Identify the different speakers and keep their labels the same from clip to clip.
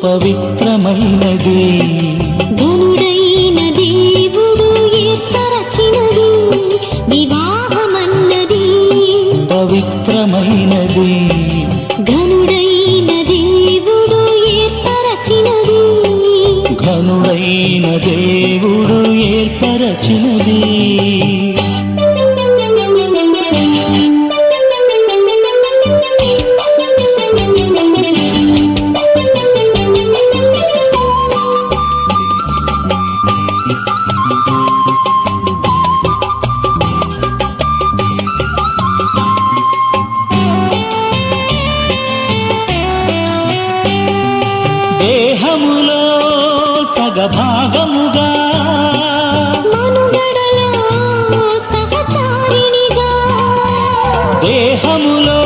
Speaker 1: పవిత్రమైనది
Speaker 2: ఘనుడైన దేవుడు ఏర్పరచినది వివాహమన్నది
Speaker 1: పవిత్రమైనది
Speaker 2: ఘనుడైన దేవుడు ఏర్పరచినది
Speaker 1: ఘనుడైన దేవుడు ఏర్పరచినది దేహములో సగభాగముగా
Speaker 2: మనుగడలో సహచారిణిగా
Speaker 1: దేహములో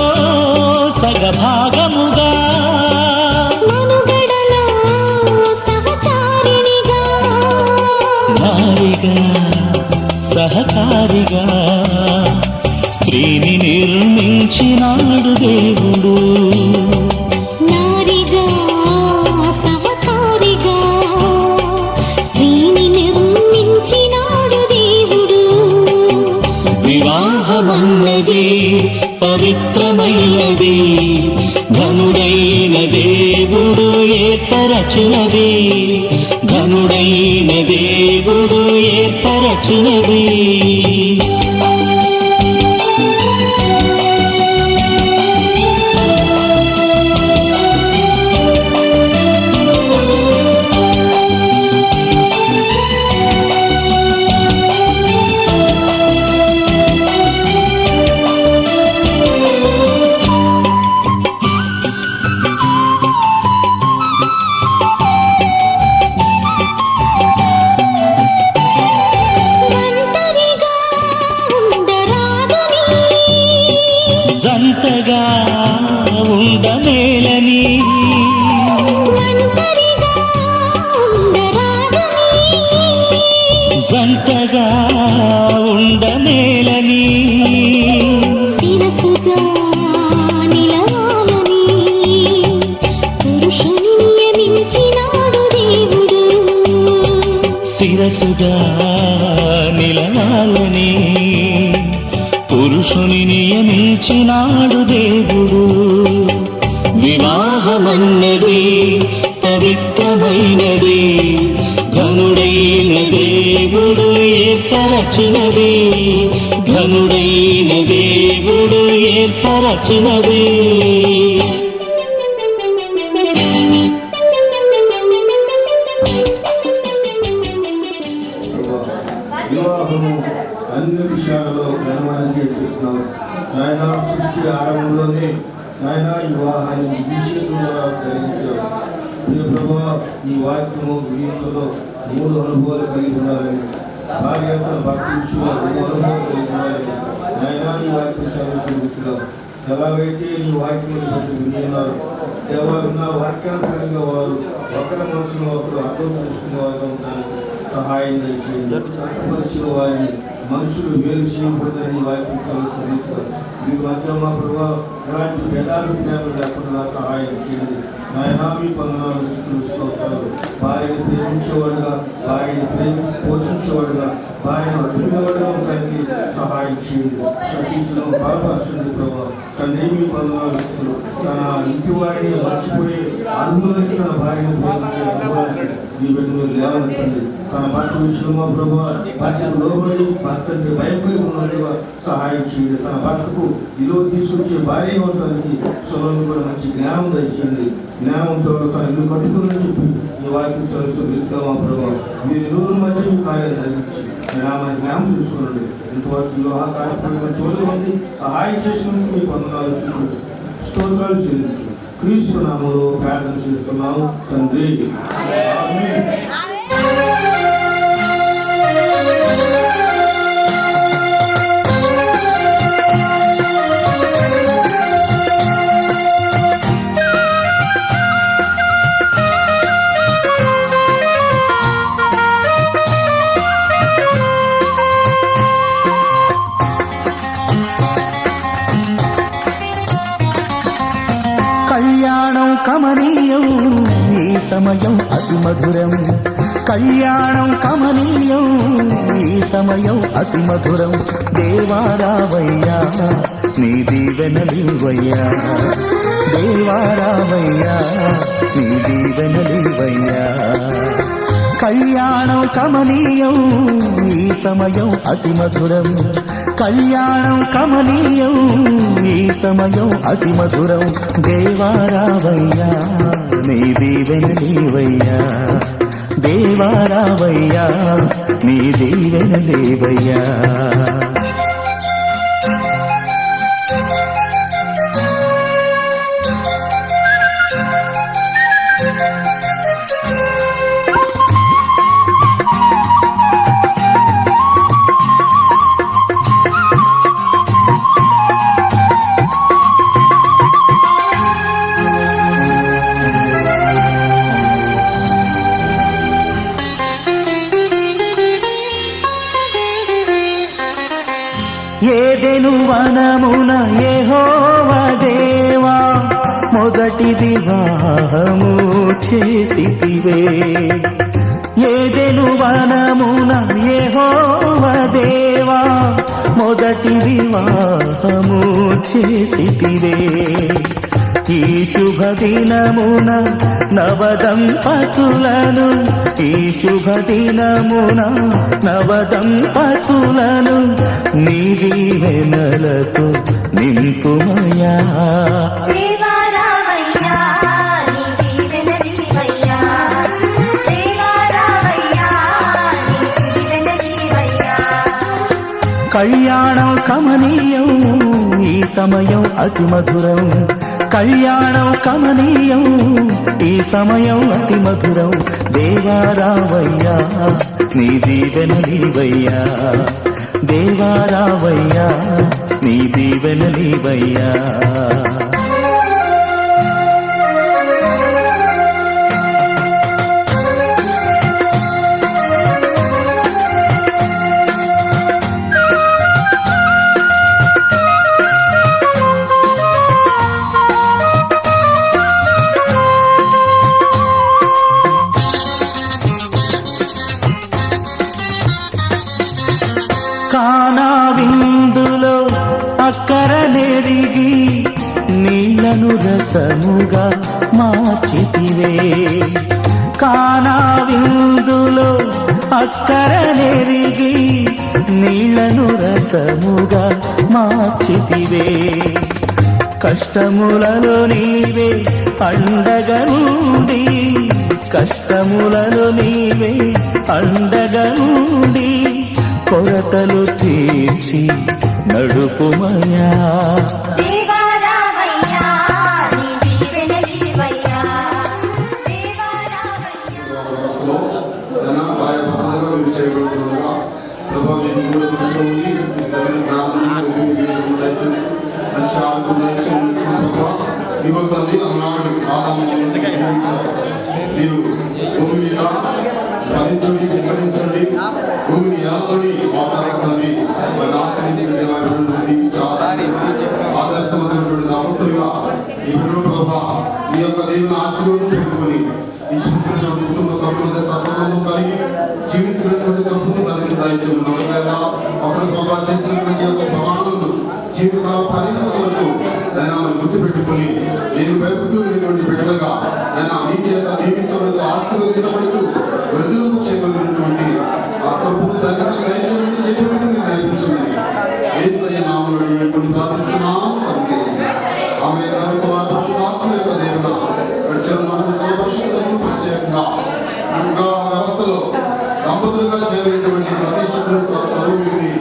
Speaker 1: సగభాగముగా
Speaker 2: మనుగడలో సహచారిణిగా
Speaker 1: నారిగా సహకారిగా స్త్రీని నిర్మించినాడు దేవుడు
Speaker 2: నారిగా సహకారిగా స్త్రీని నిర్మించినాడు దేవుడు
Speaker 1: వివాహమన్నది పవిత్రమైనది ఘనుడైన దేవుడు ఏర్పరచినది ఘనుడైన దేవుడు ఏర్పరచినది
Speaker 2: ఒంటరిగా ఉండరాదని
Speaker 1: జంటగా ఉండమేలని
Speaker 2: ఒంటరిగా ఉండరాదని
Speaker 1: జంటగా ఉండమేలని
Speaker 2: శిరసుగా నిలవాలని పురుషుని నియమించినాడు దేవుడు
Speaker 1: శిరసుగా నిలవాలని పురుషుని నియమించినాడు దేవుడు వివాహమన్నది పవిత్రమైనది ఘనుడైన దేవుడు ఏర్పరచినది ఘనుడైన దేవుడు ఏర్పరచినది
Speaker 3: వివాహము అన్ని విషయాలలో ఘనమని చెప్తున్నావు నాయన సృష్టి ఆరంభంలోనే నాయన వివాహాన్ని విషయంలో జరిగించావు ప్రియ ప్రభా ఈ వాక్యము వీటిలో 3 అనుభవాలు కలిగి ఉండాలని భార్య తన భర్త విషయంలో 2 అనుభవాలు కలిగి ఉండాలని నాయన ఈ వాక్యం చూపించడం ఎలాగైతే ఈ వాక్యం విన్నారు ఎవరు నా వాక్యానుసారంగా వారు ఒకరి మనసులో ఒకరు అర్థం చేసుకునే వారుగా ఉంటారు సహాయం చేసి వారిని మనుషులు వేరు చేయకూడదని వాక్యం చదువుతున్నారు మీరు మధ్య మా ప్రభావ ఇలాంటి భేదాలు జ్ఞానం లేకుండా సహాయం చేయండి నాయనా మీ పనులను చూస్తారు భార్యని ప్రేమించేవాడుగా భార్యని పోషించేవాడుగా భార్యను అడ్డుకునేవాడుగా ఉండడానికి సహాయం చేయండి సతీసులను బలపరచండి ప్రభావ తండ్రి మీ పనులను తన ఇంటి వారిని మర్చిపోయి అనుభవానికి తన భార్యను ప్రేమించే అనుభవాన్ని మీ బిడ్డను లేవనెత్తండి తన భర్త విషయంలో ప్రభావ భర్తకు లోబడి భర్తకి భయపడి ఉన్నట్టుగా సహాయం చేయండి తన భర్తకు విలువ తీసుకొచ్చే భార్య ఉండడానికి సులభం కూడా మంచి జ్ఞానం దయచేయండి జ్ఞానంతో తన ఇల్లు కట్టుకుని చెప్పి ఈ వాక్యం చదువుతూ వెళ్తామా ప్రభావ మీరు ఇరువురు మధ్య మీ కార్యాలు జరిగించి జ్ఞానం తెలుసుకోండి ఇంతవరకు వివాహ కార్యక్రమం చూడమంది సహాయం చేసినందుకు మీ వందనాలు స్తోత్రాలు చెల్లించు క్రీస్తు నామములో ప్రార్థన చేస్తున్నాము తండ్రి ఆమేన్.
Speaker 1: కళ్యాణం కమనీయం
Speaker 4: ఈ సమయం అతి మధురం కళ్యాణం కమనీయం ఈ సమయం అతి మధురం దేవారావయ్యా నీ దీవెనలివయ్యా దేవారావయ్యా నీ దీవెనలివయ్యా కళ్యాణం కమనీయం ఈ సమయం అతి మధురం కళ్యాణం కమనీయం ఈ సమయం అతి మధురం దేవారావయ్యా నీ దీవెనలివయ్యా దేవారావయ్యా నీ దీవెనలివయ్యా ఏదెను వనమున యెహోవా దేవా మొదటి వివాహము చేసితివే ఏదెను వనమున యెహోవా దేవా మొదటి వివాహము చేసితివే ఈ శుభ దినమున నవదంపతులను ఈ శుభ దినమున నవదంపతులను నీ దీవెనలతో నింపుమయా
Speaker 2: దేవారావయ్యా నీ దీవెనలివయ్యా దేవారావయ్యా నీ దీవెనలివయ్యా
Speaker 4: కళ్యాణం కమనీయం ఈ సమయం అతి మధురం కళ్యాణం కమనీయం ఈ సమయం అతి మధురం దేవారావయ్యా నీ దీవెనలివయ్యా దేవారావయ్యా నీ దీవెనలివయ్యా కానా విందులో అక్కర నెరిగి నీళ్లను రసముగా మార్చితివే కానా విందులో అక్కర నెరిగి నీళ్లను రసముగా మార్చితివే కష్టములలో నీవే అండగా నుండి కష్టములలో నీవే అండగా నుండి కొరతలు తీర్చి నడుపుమయా
Speaker 2: దేవారావయ్యా నీ దీవెనలివయ్యా దేవారావయ్యా
Speaker 3: భరించండి విస్తరించండి భూమిని ఎలాగని వాతావరణాన్ని ఆదర్శవంతమైనటువంటి దామతులుగా ఇప్పుడు ప్రభా ఈ యొక్క దేవుని ఆశీర్వాదం పెట్టుకొని ఈ కుటుంబ సభ్యుల ససంబంధం కలిగి జీవించినటువంటి ప్రభుత్వం దానికి దాయించుకున్న ఒకరి ప్రభా చేసినటువంటి యొక్క ప్రమాణాలను జీవితాల పరిణామాలకు ఆయన గుర్తుపెట్టుకొని నేను పెరుగుతున్నటువంటి బిడ్డలుగా ఆయన నీ చేత నియమించబడుతూ ఆశీర్వదించబడుతూ వృద్ధులకు చేయబడినటువంటి ఆ ప్రభుత్వం దానికి దయచేసి చెప్పబడి నడిపించింది ఏసయ్య నామములో ప్రార్థిస్తున్నాము ఆమె ఆత్మ యొక్క దేవుడు గడిచిన మనకు సర్వపరిశుద్ధులను ప్రత్యేకంగా వ్యవస్థలో దంపతులుగా చేరేటువంటి సతీశ్వరుడు సర్వమిని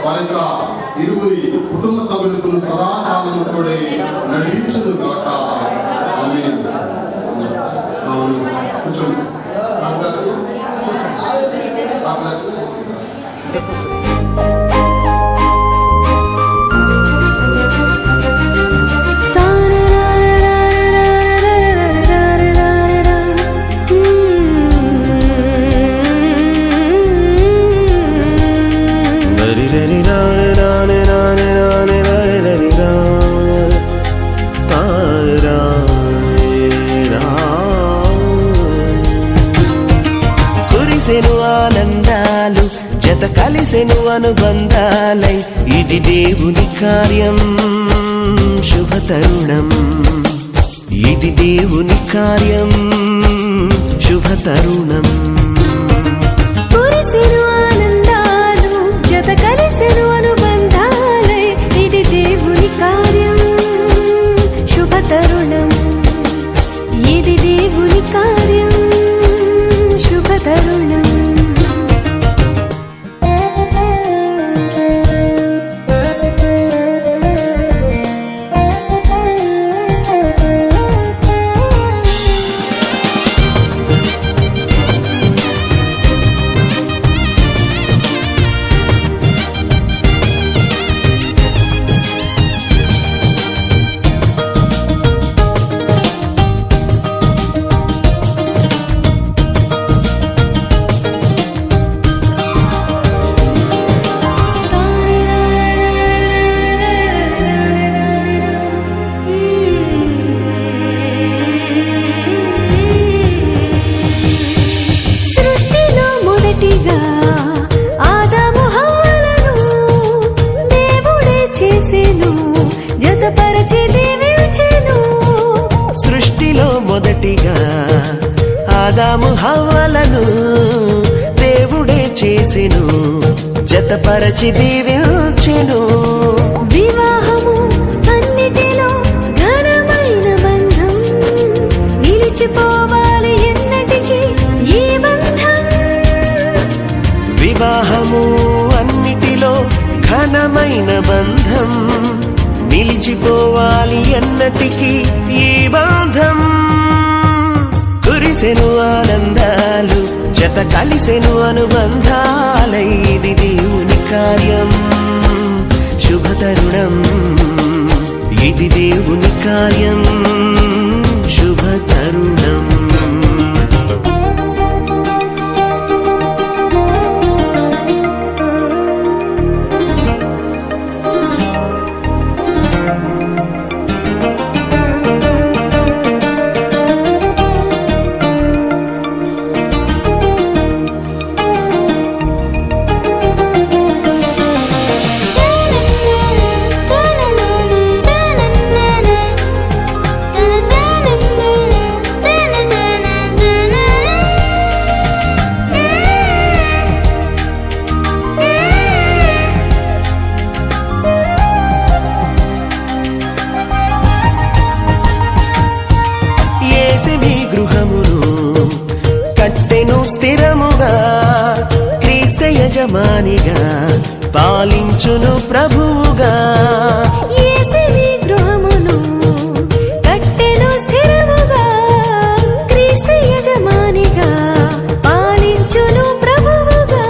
Speaker 3: వారి యొక్క ఇరువురి కుటుంబ సభ్యులకు సదాకాలం కూడా నడిపించదు కాక ఆమేన్. కూర్చోండి.
Speaker 5: కలిసెను అనుబంధాలై ఇది దేవుని కార్యం శుభతరుణం ఇది దేవుని కార్యం శుభతరుణం
Speaker 6: కురిసెను ఆనందాలు జత కలిసెను అనుబంధాలై ఇది దేవుని కార్యం శుభతరుణం ఇది దేవుని కార్యం శుభతరుణం సృష్టిలో మొదటిగా ఆదాము హవ్వలను దేవుడే చేసెను జతపరచి దీవించెను
Speaker 5: సృష్టిలో మొదటిగా ఆదాము హవ్వలను దేవుడే చేసెను జతపరచి దీవించెను
Speaker 6: వివాహము అన్నిటిలో ఘనమైన బంధం నిలిచిపోవాలి ఎన్నటికీ ఈ బంధం
Speaker 5: వివాహము అన్నిటిలో ఘనమైన బంధం నిలిచిపోవాలి ఎన్నటికీ ఈ బంధం కురిసెను ఆనందాలు జత కలిసెను అనుబంధాలై ఇది దేవుని కార్యం శుభతరుణం ఇది దేవుని కార్యం శుభతరుణం యేసుని గృహమును కట్టెను స్థిరముగా క్రీస్తు యజమానిగా పాలించును ప్రభువుగా
Speaker 6: యేసుని గృహమును కట్టెను స్థిరముగా క్రీస్తు యజమానిగా పాలించును ప్రభువుగా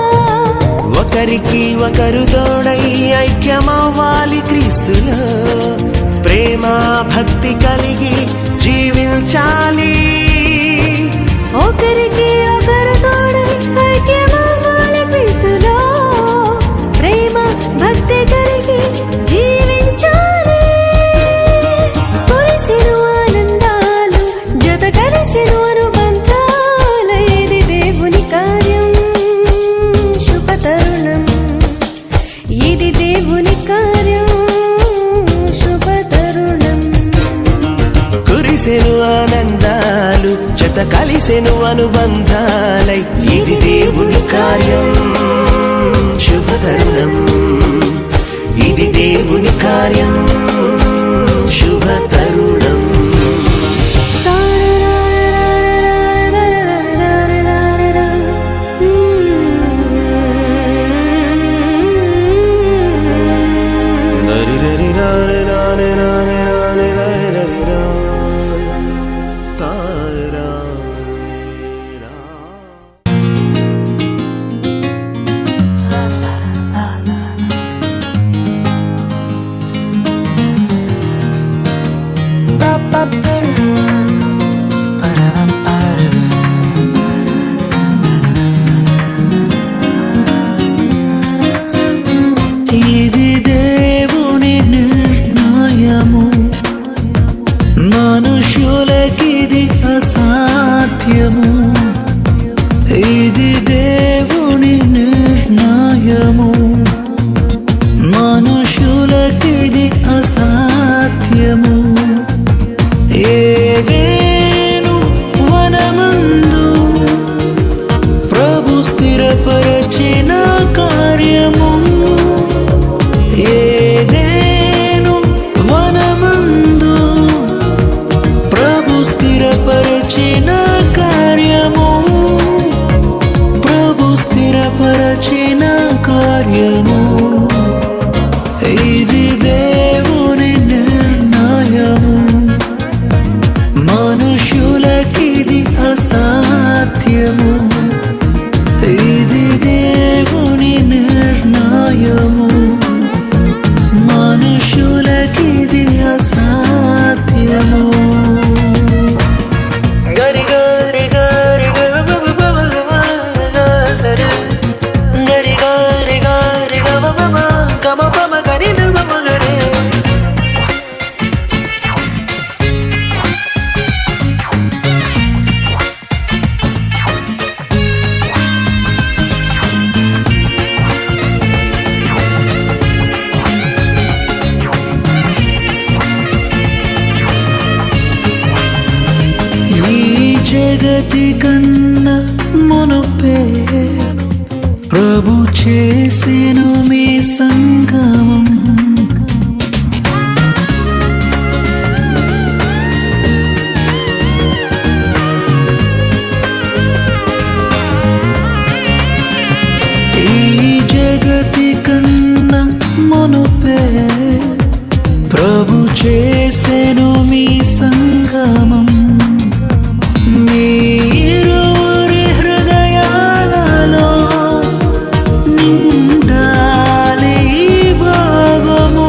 Speaker 5: ఒకరికి ఒకరు తోడై ఐక్యమవ్వాలి క్రీస్తులో ప్రేమ భక్తి కలిగి జీవించాలి
Speaker 6: ఒకరికి ఒకరు తోడై ఐక్యమవ్వాలి క్రీస్తులో ప్రేమ భక్తి కలిగి జీవించాలి కురిసెను ఆనందాలు జత కలిసెను అనుబంధాలై ఇది దేవుని కార్యం శుభతరుణం ఇది దేవుని కార్యం శుభతరుణం
Speaker 5: కురిసెను ఆనందాలు జత కలిసెను అనుబంధాలై ఇది దేవుని కార్యం శుభతరుణం ఇది దేవుని కార్యం శుభతరుణం
Speaker 4: ఇది దేవుని నిర్ణయము మనుషులకిది అసాధ్యము ఇది దేవుని నిర్ణయము, మనుషులకిది అసాధ్యము. ఏదేను వనమందు ప్రభు స్థిరపరచిన కార్యము, ఏదేను వనమందు ప్రభు స్థిరపరచిన కార్యము, ప్రభు స్థిరపరచిన కార్యము. ఇది దేవుని నిర్ణయము, మనుషులకిది అసాధ్యము. ఇది దేవుని నిర్ణయము, మనుషులకిది అసాధ్యము. గరి గరి గరి సరే గరి గరి గరి గమ పమ గరి నమ గరే. జగతి కన్నా మునుపే ప్రభు చేసెను మీ సంగమం. ఈ జగతి కన్నా మునుపే ప్రభు చేసెను మీ సంగమం. మీరురి హృదయాలలో నిండాలి భావము,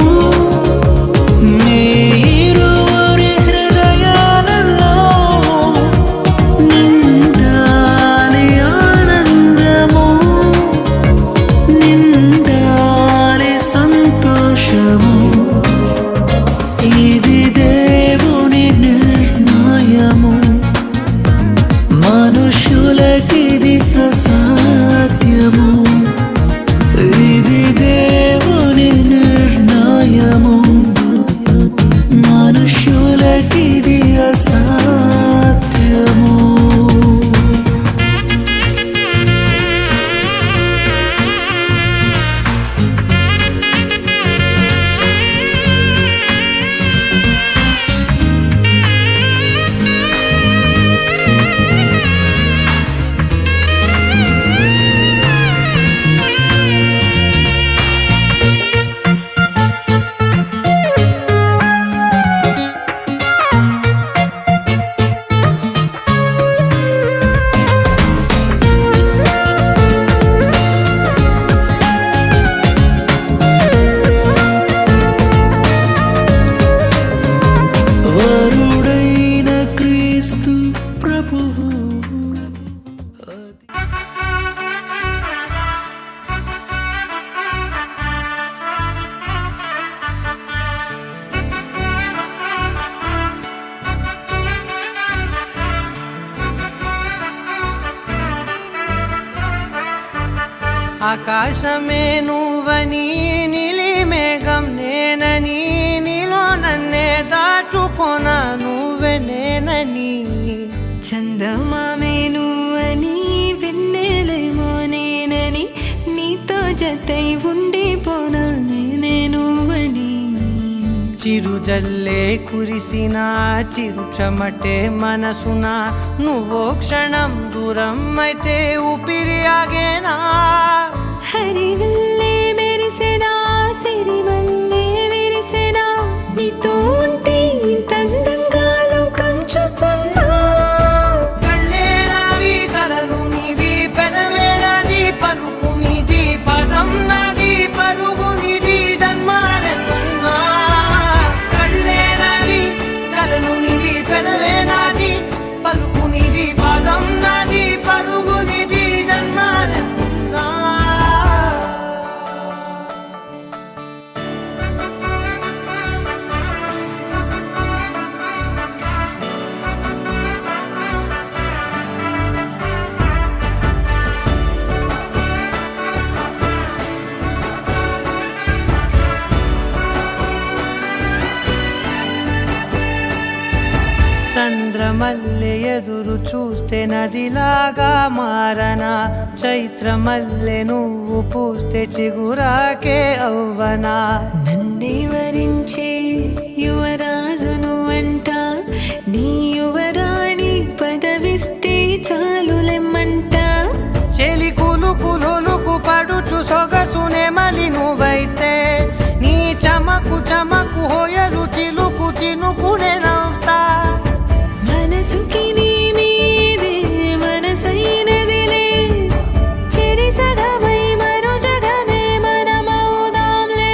Speaker 4: మీరురి హృదయాలలో నిండాలి ఆనందము, నిండాలి సంతోషము. ఇది దేవుని నిర్ణయము, మనుషులకిది అసాధ్యము. ఇది దేవుని నిర్ణయము, మనుషులకిది అసాధ్యము. వరుడైన క్రీస్తు ప్రభువు
Speaker 7: ఆకాశమే నువ్వని నీలి మేఘం నేనని, నీలో నన్నే దాచుకొన నువ్వే నేనని.
Speaker 6: చందమామే నువ్వని, వెన్నెలేమో నేనని, నీతో జతై ఉండిపోనా నేనే నువ్వని.
Speaker 7: చిరుజల్లే కురిసిన చిరుచమటే మనసున, నువ్వో క్షణం దూరం అయితే ఊపిరి ఆగేనా.
Speaker 6: హరివల్లే మెరిసెనా, సిరివల్లే విరిసెనా, నీతో ఉంటే ఇంత అందంగా లోకం చూస్తున్నా.
Speaker 7: కళ్ళే నావి కలలు నీవి, పెదవే నాది పలుకు నీది, పదం నాది పరుగు నీది, జన్మాలెన్నున్నా. కళ్ళే నావి కలలు నీవి, పెదవే నాది పలుకు నీది, పదం నాది పరుగు నీది, జన్మాలెన్నున్నా. మల్లె ఎదురు చూస్తే నదిలాగా మారనా, చైత్ర మల్లె నువ్వు పూస్తే చిగురాకే అవ్వనా.
Speaker 6: నన్నే వరించే యువరాజును అంట, నీ యువరాణి పదవిస్తే చాలులెమ్మంట.
Speaker 7: చెలి కులుకు పడుచు సొగసునే మలి నువ్వైతే, నీ చమకు చమకు హోయలు చిలుకు చినుకునే నవ్వుతా.
Speaker 6: మనసుకి నీ మీదే మనసైనదిలే, చెరి సగమై మరో జగమే మనమవుదాంలే.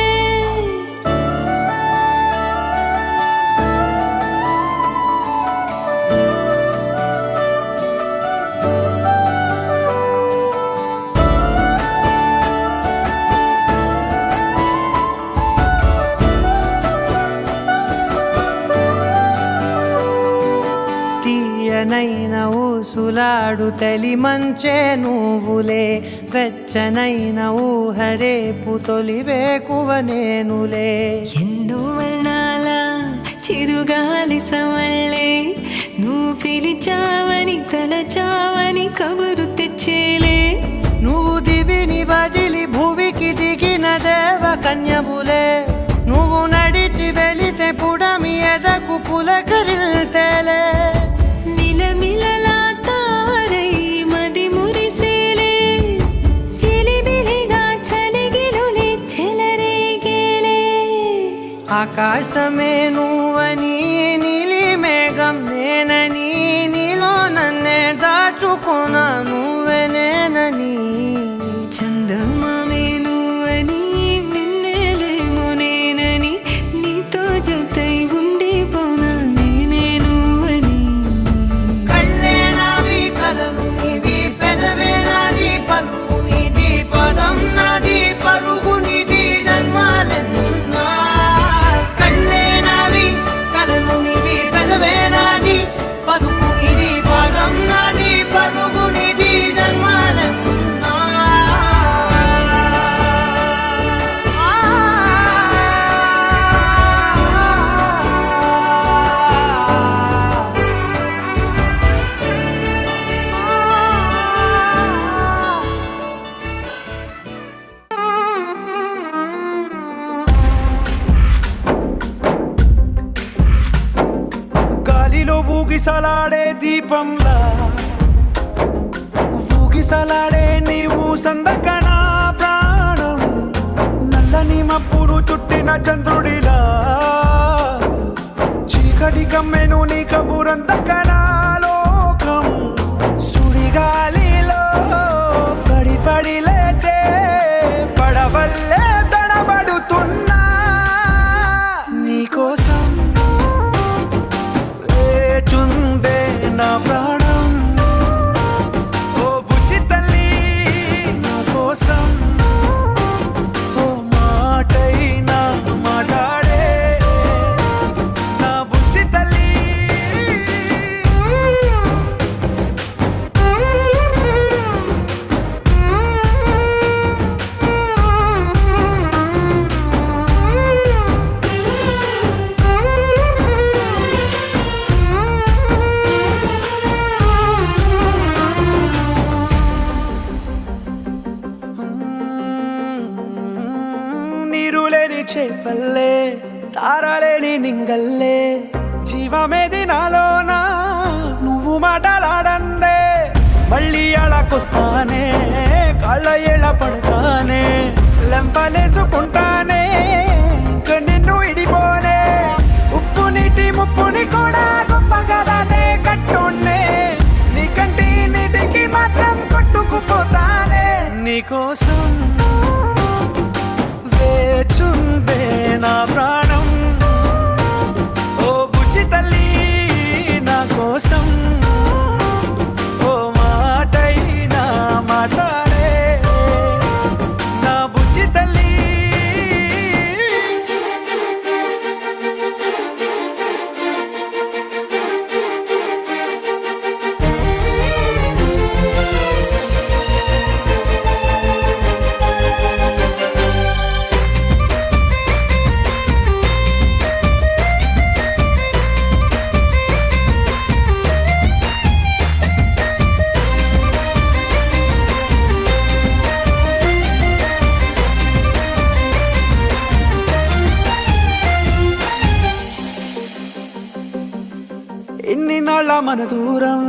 Speaker 7: తీయనైన ఊసులాడు తలి మంచే నువ్వులే, వెచ్చనైన ఊహరేపు తొలి వేకువ నేనులే.
Speaker 6: ఎన్నో వర్ణాల చిరుగాలి సమళ్ళే, నువ్వు పిలిచావని తలచావని కబురు తెచ్చేలే.
Speaker 7: నువ్వు దివిని వదిలి భూమికి దిగిన దేవ కన్యబులే, నువ్వు నడిచి వెళితే పుడమి ఎదకు పులకరిల్తేలే.
Speaker 6: మిలమిలలా తారై మది మురిసేలే, చిలిబిలిగా చలిగిలులే చెలరేగేలే.
Speaker 7: ఆకాశమే నువ్వని నీలి మేఘం నేనని, నీలో నన్నే దాచుకున్నా నువ్వే నేనని.
Speaker 6: చందమామే నువ్వని వెన్నెలేమో నేనని, నీతో జతై ఉండిపోనా నేనే నువ్వని.
Speaker 7: కళ్ళే నావి కలలు నీవి, పెదవే నాది పలుకు నీది, పదం నాది పరుగు నీది, జన్మాలెన్నున్నా. కళ్ళే నావి కలలు నీవి, పెదవే నాది పలుకు నీది, పదం నాది పరుగు నీది, జన్మాలెన్నున్నా.
Speaker 5: గాలిలో ఊగిసలాడే దీపంలా ఊగిసలాడే నీవు సందకనా ప్రాణం, నల్లని మబ్బులు చుట్టిన చంద్రుడిలా చీకటి కమ్మెను నీ కబురందకనా లోకం. సుడిగాలిలో పడి పడి లేచే పడవల్లే తడబడుతున్నా, నీకోసం వేచుందే నా ప్రాణం. ఓ బుజ్జి తల్లి నా కోసం, ఓ మాటైనా మాట్లాడే నా బుజ్జి తల్లి. నీరు లేని చేపల్లే, తారలేని నింగల్లే, జీవమేది నాలోనా నువ్వు మాటలాడందే. మళ్ళీ అళకొస్తానే, కాళ్ళ ఎళ్ళ పడతానే, లెంపలేసుకుంటానే, ఇంక నిన్ను ఇడిపోనే. ఉప్పు నీటి ముప్పుని కూడా గొప్పగా దాటే కట్టున్నే, నీ కంటి నీటికి మాత్రం కొట్టుకుపోతానే. నీకోసం వేచుందే నా ప్రాణం, ఓ బుజ్జి తల్లి నా కోసం, ఓ మాటైనా మాట్లాడే నా బుజ్జి తల్లి. మన దూరం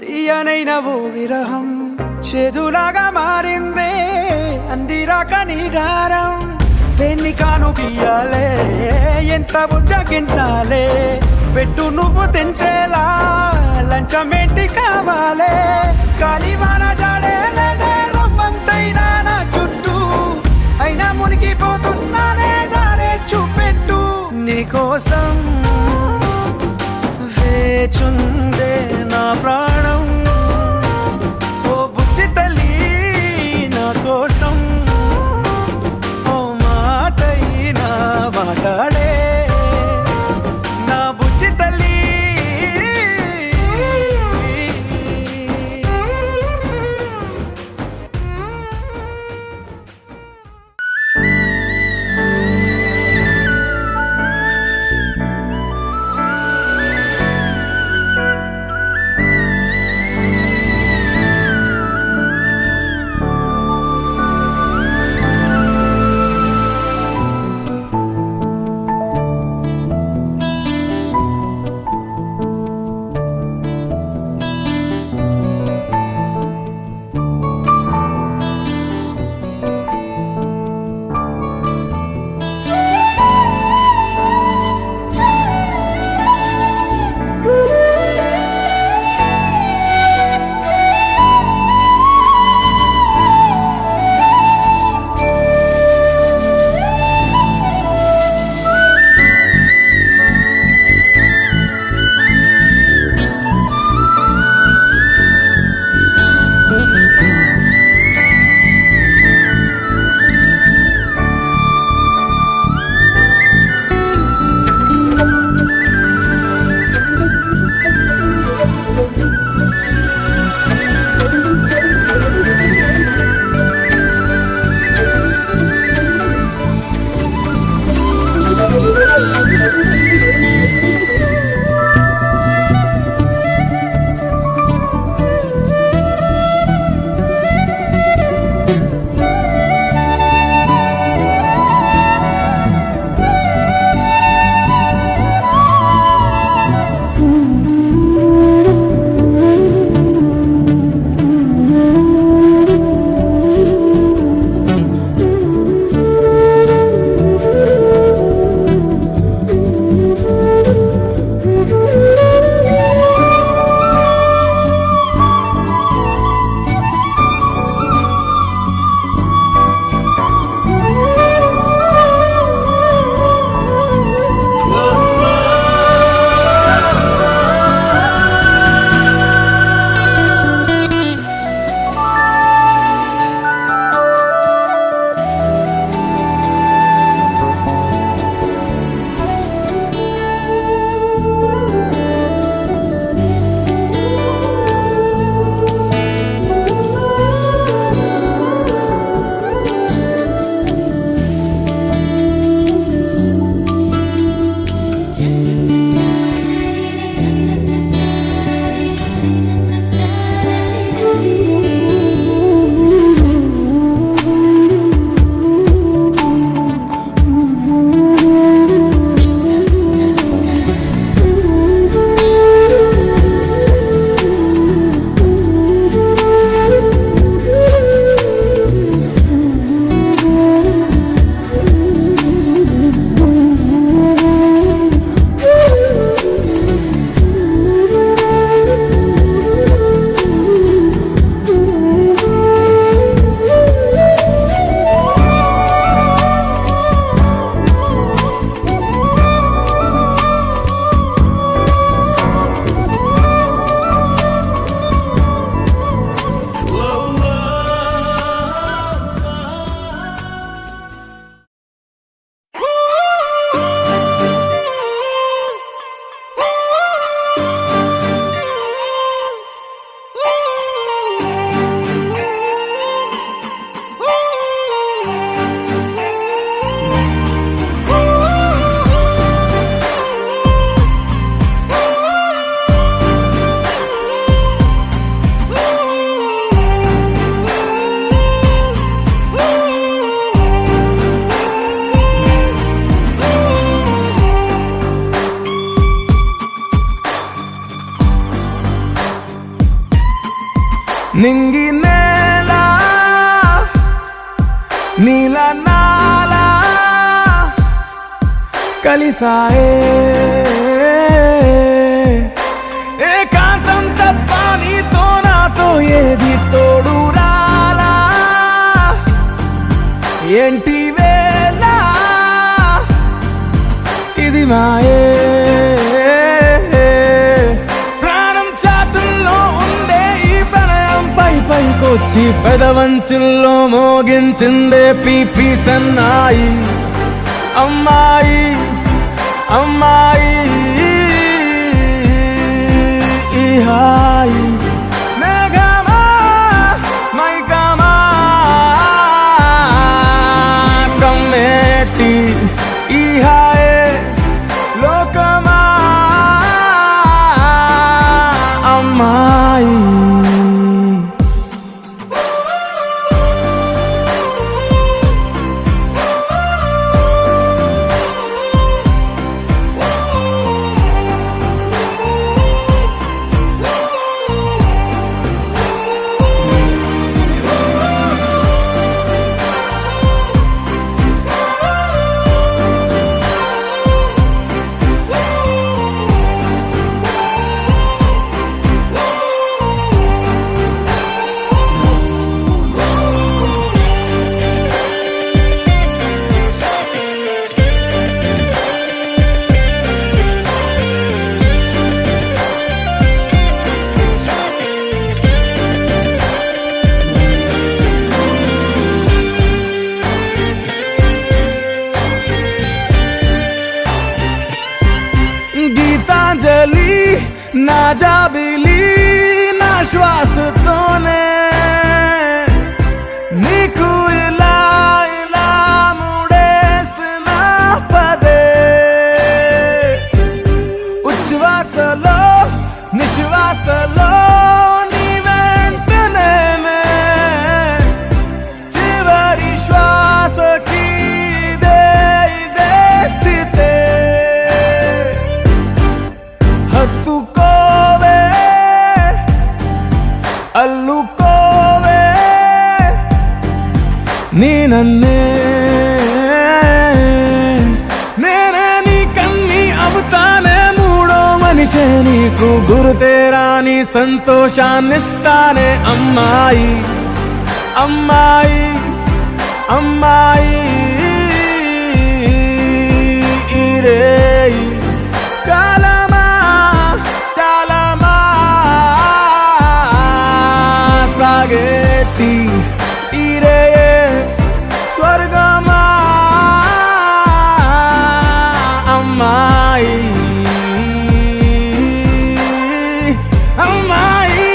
Speaker 5: తీయనైన ఓ విరహం చేదులాగా మారిందే అందిరాక నీగారం దేన్ని కాను గీయాలే ఎంత బుజ్జగించాలే పెట్టు నువ్వు తెంచేలా లంచమేంటి కావాలే కాలివాన జాడేలేదే రవ్వంతైనా నా చుట్టూ అయినా మునిగిపోతున్నానే దారే చూపెట్టు నీకోసం వేచుందే నా ప్రాణం ఓ బుజ్జి తల్లి నా కోసం ఓ మాటైనా మాట్లాడే నా బుజ్జి తల్లి నింగి నేల నీల నాల కలిసాయే ఏకాంతం తప్ప నీతో నాతో ఏది తోడు రాలా ఏంటి వేళ ఇది మాయే ప్రాణం చాతుల్లో ఉండే ఈ ప్రణయం పైకొచ్చి పెదవంచుల్లో మోగించిందే పీపీ సన్నాయి అమ్మాయి అమ్మాయి ఈ హాయి మేఘమా మైకమా కమ్మేటి ఈ హాయే లోకమా అమ్మాయి గీతాంజలి నా జాబిలి నా శ్వాసతోనే నీకు ఇలా ఇలా ముడేసిన పదే ఉచ్ఛ్వాసలో నిశ్వాసలో నీ వెంట నేనే చివరి శ్వాసకి ఇదే స్థితే హత్తుకోవే అల్లుకోవే నీ నన్నే నేనే నీ కన్ని అవుతానే మూడో మనిషే నీకు గురుతేరాని సంతోషాన్నిస్తానే అమ్మాయి అమ్మాయి అమ్మాయి ఈ రేయి కాలమా కాలమా సాగేటి ఈ రేయే స్వర్గమా అమ్మాయి అమ్మాయి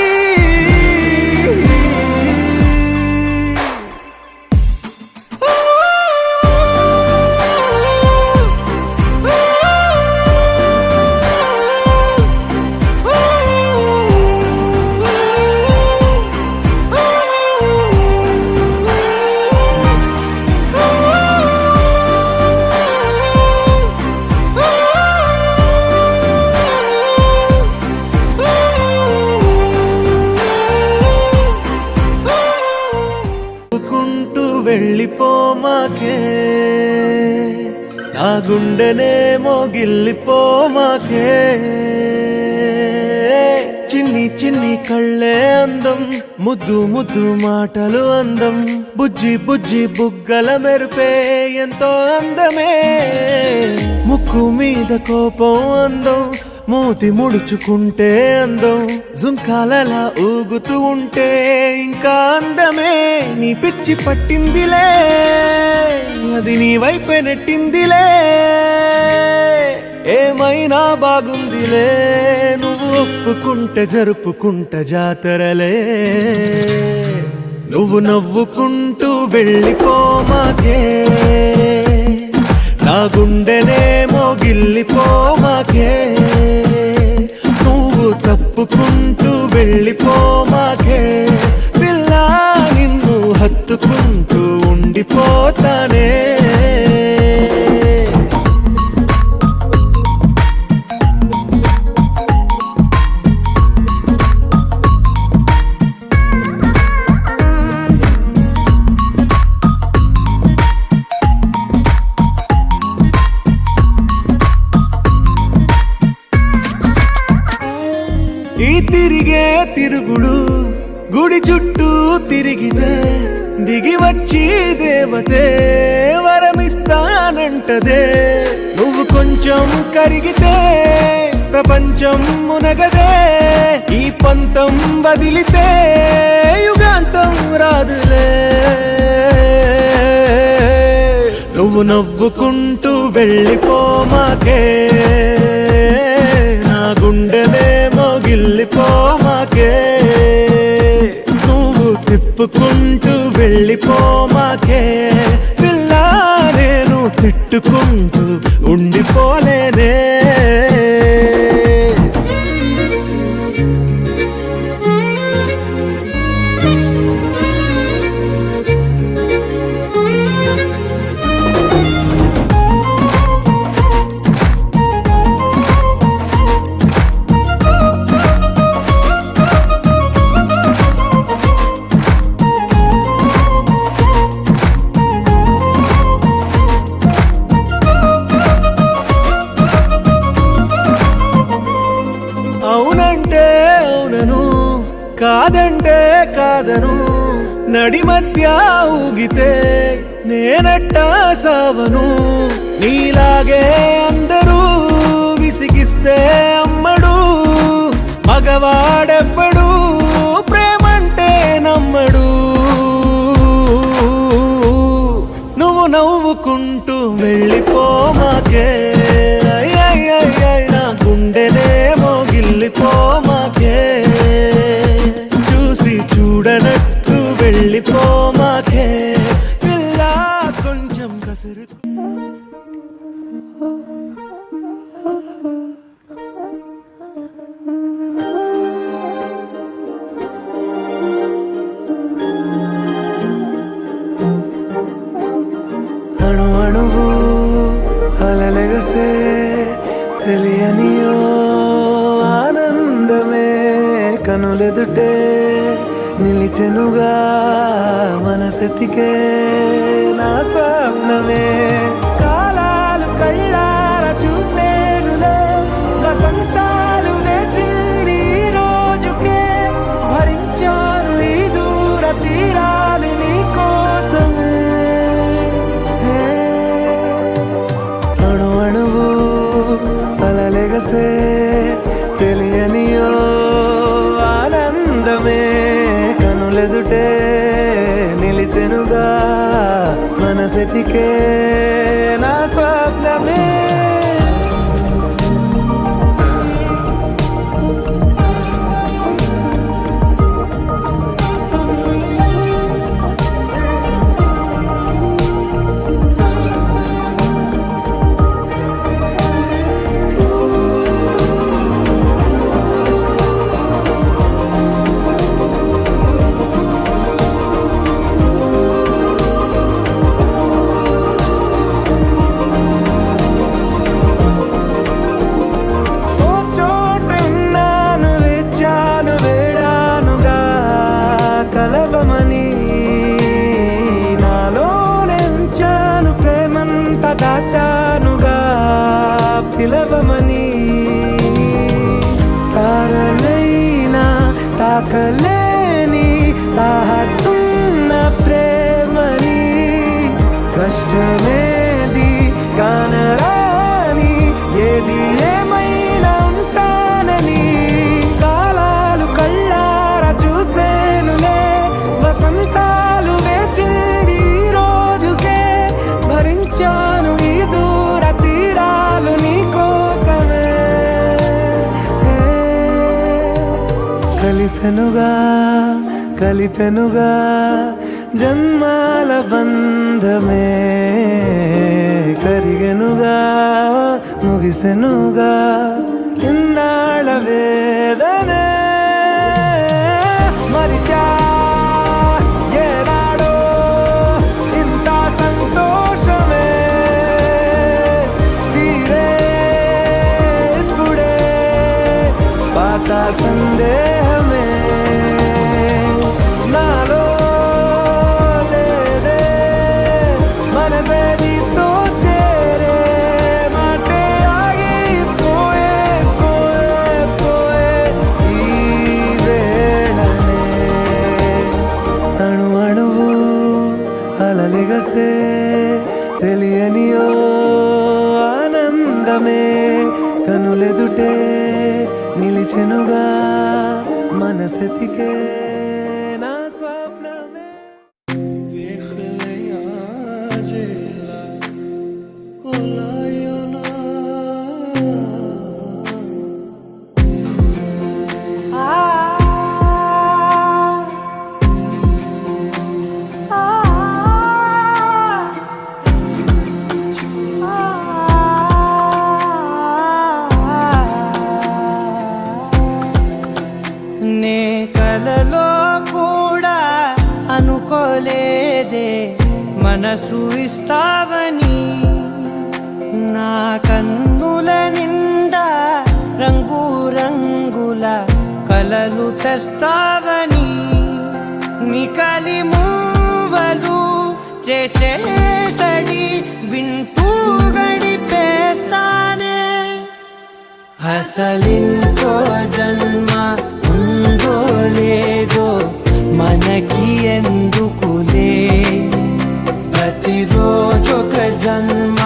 Speaker 8: కుంటూ వెళ్ళిపోమాకే నా గుండెనేమో గిల్లిపోమాకే చిన్ని చిన్ని కళ్ళే అందం ముద్దు ముద్దు మాటలు అందం బుజ్జి బుజ్జి బుగ్గల మెరుపే ఎంతో అందమే ముక్కు మీద కోపం అందం మూతి ముడుచుకుంటే అందం జుంకాలలా ఊగుతూ ఉంటే ఇంకా అందమే నీ పిచ్చి పట్టిందిలే అది నీ వైపే నెట్టిందిలే ఏమైనా బాగుందిలే నువ్వు ఒప్పుకుంటే జరుపుకుంట జాతరలే నువ్వు నవ్వుకుంటూ వెళ్ళిపోమాకే నా గుండెనేమో గిల్లిపోమాకే నువ్వు తప్పుకుంటూ వెళ్ళిపోమాకే పిల్ల నిన్ను హత్తుకుంటూ ఉండిపోతానే గుడి చుట్టూ తిరిగితే దిగి వచ్చి దేవతే వరమిస్తానంటదే. నువ్వు కొంచెం కరిగితే ప్రపంచం మునగదే. ఈ పంతం వదిలితే యుగాంతం రాదులే. నువ్వు నవ్వుకుంటూ వెళ్ళిపోమాకే, నా గుండెనేమో గిల్లిపోమాకే. నువ్వు తిప్పుకుంటూ వెళ్ళిపోమాకే పిల్ల, నేను తిట్టుకుంటూ ఉండిపోలేనే. అవునంటే అవునను, కాదంటే కాదను. నడి మధ్య ఊగితే నేనట్టా సావను. నీలాగే అందరూ విసిగిస్తే అమ్మడు, మగవాడెవ్వడు ప్రేమంటే నమ్మడు. నువ్వు నవ్వుకుంటూ వెళ్ళిపోమాకే, నా గుండెనేమో గిల్లిపోమాకే. చూసి చూడనట్టు వెళ్ళిపోమాకే పిల్ల, కొంచెం కసురు. అణు అణువు అలలెగసే తెలియనియో ఆనందమే కనులెదుటే నిలిచెనుగా మనసెతికే నా స్వప్నమే. కాలాలు కళ్ళార చూసేనులే, వసంతాలు నేచింది ఈ రోజుకే. భరించాను ఈ దూర తీరాలు నీ కోసమే. అణు అణువు అలలెగసే తెలియనియో ఆనందమే కనులెదుటే నిలిచెనుగా మనసెతికే నా స్వప్నమే. కలవమని నాలో నెంచాను, ప్రేమంత దాచానుగా పిలవమని. తారలైనా తాకలేని తాహతున్న ప్రేమని, కష్టమేది కానరాని ఏది ఏమైనా ఉంటానని. కాలాలు కళ్ళార చూసేనులే, వసంతాలు వేచింది ఈ రోజుకే. భరించాను ఈ దూర తీరాలు నీ కోసమే. కలిసెనుగా కలిపెనుగా జన్మాల బంధమే, కరిగెనుగా ముగిసెనుగా ఇన్నాళ్ళ వేదనే. మరిచా ఏనాడో ఇంత సంతోషమే, తీరే ఇప్పుడే పాత సందేహమే. నాలో లేదే మనసే నీతో చేరే మాటే ఆగిపోయే పోయే పోయే. ఈ మనసే తెలియని ఓ ఆనందమే కనులెదుటే నిలిచెనుగా మనసెతికే నా స్వప్నమే
Speaker 7: నే కలలో కూడా అనుకోలేదే మనసు ఇస్తావని నా కన్నుల నిండా రంగు రంగుల కలలు తెస్తావని నికలి మూవలు చేసేసడి వింటూ గడిపేస్తానే అసలింకో జన్మ ఉందో లేదో మనకి ఎందుకులే ప్రతిరోజొక జన్మ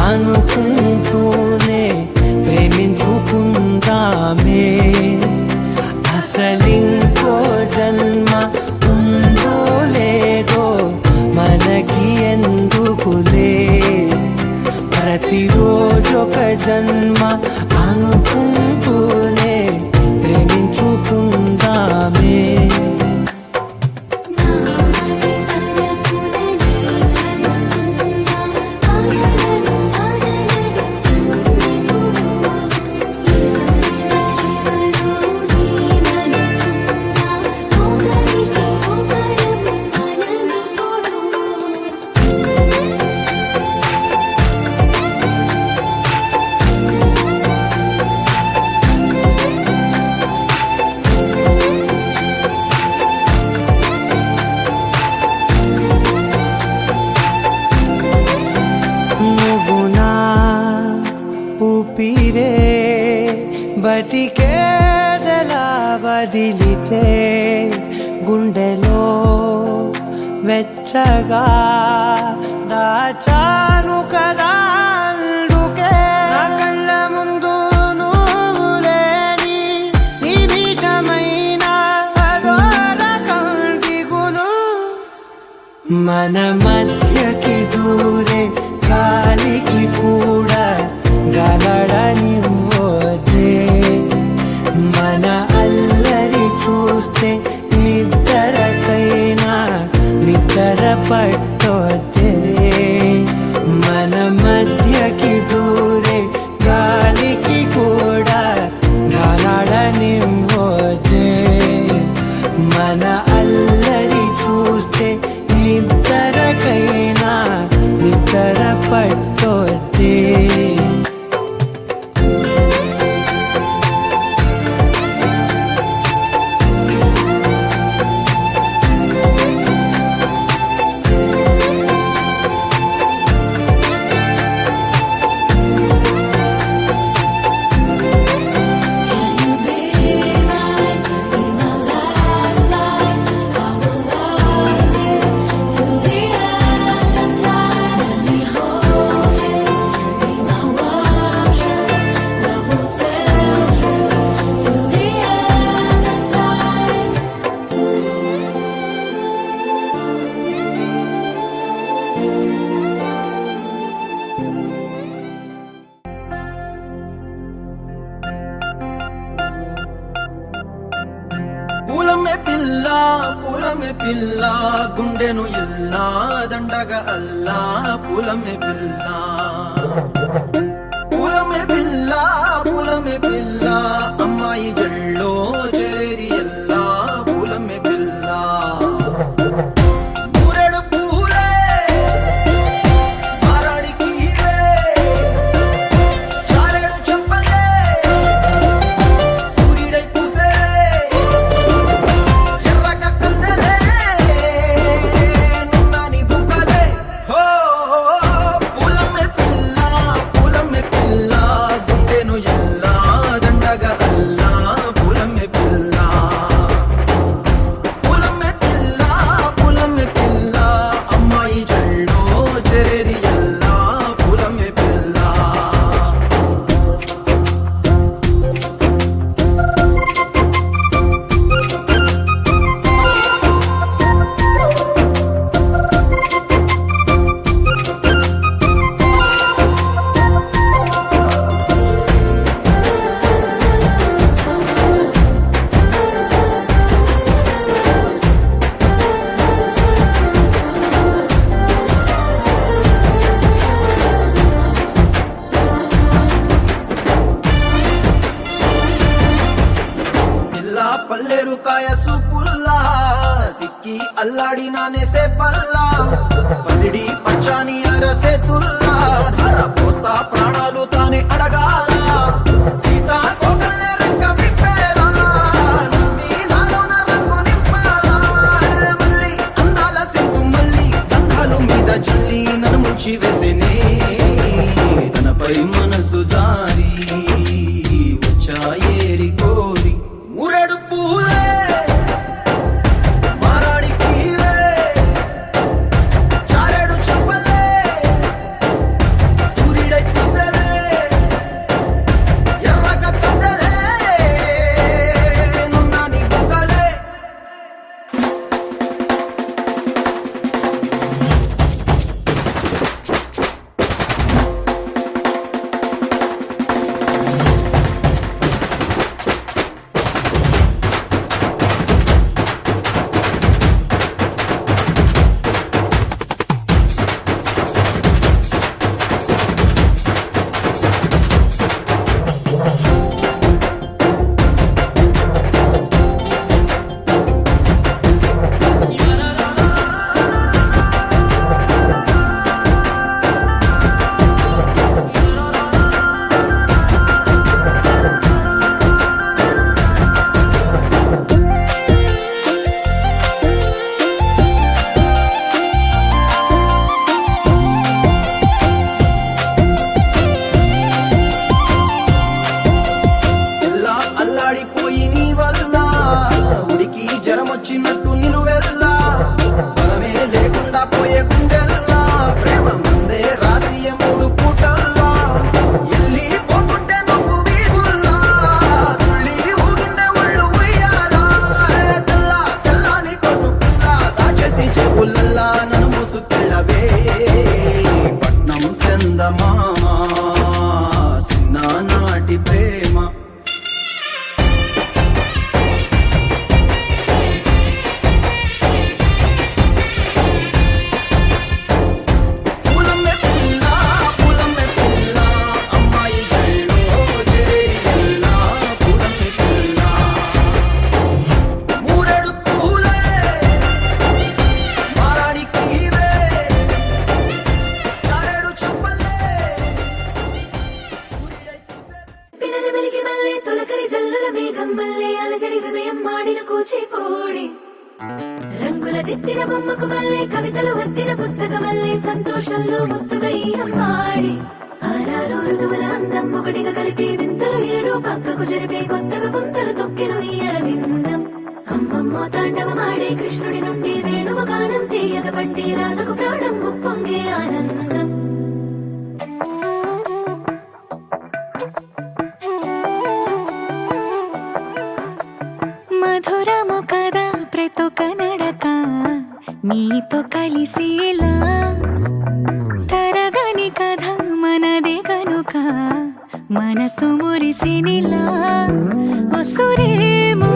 Speaker 7: అనుకుంటూనే ప్రేమించుకుందామే అసలింకో జన్మ ఉందో లేదో మనకి ఎందుకులే ప్రతిరోజొక జన్మ అనుకుంటూనే ప్రేమించుకుందామే నువ్వు నా ఊపిరే బతికేదలా వదిలితే గుండెలో వెచ్చగా దాచాను కదా అందుకే నా కళ్ళ ముందు నువ్వు లేని నిమిషమైన అదోర కంటిగులు మన మధ్యకి దూరే గాలికి కూడా గలడనివ్వదే మన అల్లరి చూస్తే నిద్రకైనా నిద్ర పట్టొద్దే మన మధ్యకి దూరే గాలికి కూడా గలడనివ్వదే మన అల్లరి చూస్తే నిద్రకైనా నిద్ర పట్టొద్దే
Speaker 9: పూలమే పిల్ల గుండెను ఇల్లా దండగ అల్లా పూలమే పిల్ల పూలమే పిల్ల అమ్మాయి జల్లో చేరి ఎల్లా పూలమే పిల్ల పూరెడు పూలే మారాడికి చారెడు చెప్పలే సూర్యుడై పూసే పూలమే పిల్ల అల్లాడినానేసే పల్లా పసిడి పచ్చాని అరసే తుల్లా ధర పోస్తా ప్రాణాలు తానే అడగాల సీతా కోకల్లే రెక్క విప్పేలా నమ్మి నాలోన రంగు నింపాలా మళ్ళీ అందాల సింపు మళ్ళీ గంధాలు మీద జల్లి నన్ను ముంచి వేసేనే తనపై మనసు జారి వచ్చాయేరి కోరి మురెడు పూలే వచ్చినట్టు నిలువెల్లా బలమే లేకుండా పోయే గుండెల్లా ప్రేమ మందే రాసియ మూడు పూటల్లా ఎల్లి పోతుంటే నువ్వు వీధుల్లా తుళ్ళి ఊగిందే ఒళ్ళు ఉయ్యాలా తెల్ల తెల్లని కొట్టు పిల్ల దాచేసి చెవులల్లా నన్ను మూసుకెళ్ళవే పట్నం సెందమామా సిన్నానాటి ప్రేమ
Speaker 6: రంగుల దిద్దిన బొమ్మకు మళ్ళీ కవితలు వద్దిన పుస్తకమల్లే సంతోషంలో ముద్దుగా ఈ అమ్మాడి ఆరారు ఋతువుల అందం ఒకటిగా కలిపి వింతలు ఏడు పక్కకు జరిపే కొత్తగా పుంతలు తొక్కెను ఈ అరవిందం అమ్మమ్మో తాండవమాడే కృష్ణుడి నుండి వేణువు గానం తీయగ పండి రాధకు ప్రాణం ఉప్పొంగే ఆనందం మధురము కదా ప్రతొక నడక నీతో కలిసేలా తరగని కథ మనదే కనుక మనసు మురిసినిలా ఒసురేమో